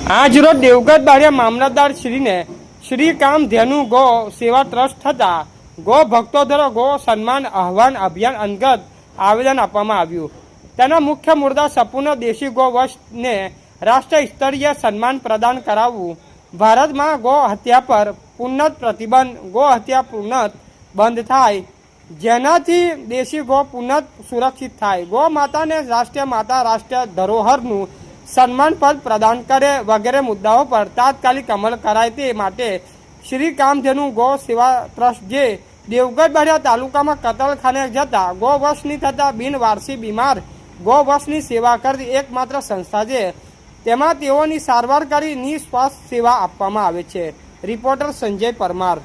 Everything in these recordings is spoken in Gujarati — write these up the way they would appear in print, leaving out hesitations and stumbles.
આજરોજ દેવગઢ બારિયા મામલતદાર શ્રીને શ્રી કામધેનુ ગો સેવા ટ્રસ્ટ થતા ગો ભક્તો દ્વારા ગો સન્માન આહવાન અભિયાન અંતર્ગત આવેદન આપવામાં આવ્યું। તેના મુખ્ય મુદ્દા સંપૂર્ણ દેશી ગો વંશને રાષ્ટ્રીય સ્તરીય સન્માન પ્રદાન કરાવવું, ભારતમાં ગો હત્યા પર પૂર્ણ પ્રતિબંધ, ગો હત્યા પૂર્ણ બંધ થાય, જેનાથી દેશી ગો પૂર્ણ સુરક્ષિત થાય, ગો માતાને રાષ્ટ્રીય માતા, રાષ્ટ્રીય ધરોહરનું સન્માન પદ પ્રદાન કરે વગેરે મુદ્દાઓ પર તાત્કાલિક અમલ કરાય તે માટે શ્રી કામધેનુ ગો સેવા ટ્રસ્ટ જે દેવગઢ બારિયા તાલુકામાં કતલખાને જતા ગો વંશની થતા બિનવારસી બીમાર ગો વંશની સેવા કરતી એકમાત્ર સંસ્થા છે। તેમાં તેઓની સારવાર કરી નિસ્વાર્થ સેવા આપવામાં આવે છે। રિપોર્ટર સંજય પરમાર।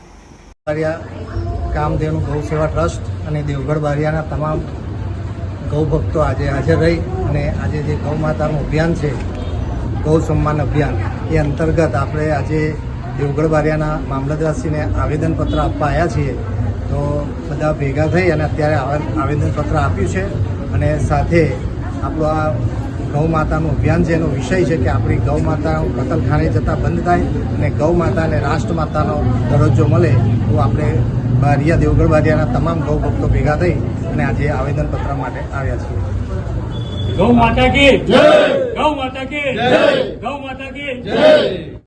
કામધેનુ ગૌ સેવા ટ્રસ્ટ અને દેવગઢ બારિયાના તમામ ગૌ ભક્તો આજે હાજર રહી અને આજે જે ગૌ માતાનું અભિયાન છે, ગૌ સન્માન અભિયાન, એ અંતર્ગત આપણે આજે દેવગઢ બારિયાના મામલતદારશ્રીને આવેદનપત્ર આપવા આવ્યા છીએ। તો બધા ભેગા થઈ અને અત્યારે આવેદનપત્ર આપ્યું છે અને સાથે આપણું આ ગૌ માતાનું અભિયાન છે, એનો વિષય છે કે આપણી ગૌ માતા કતલખાને જતાં બંધ થાય અને ગૌ માતાને રાષ્ટ્રમાતાનો દરજ્જો મળે તો આપણે બારિયા દેવગઢ બારિયાના તમામ ગૌ ભક્તો ભેગા થઈ અને આજે આવેદનપત્ર માટે આવ્યા છીએ। ગૌ માતા કી જય, ગૌ માતા કી જય, ગૌ માતા કી જય।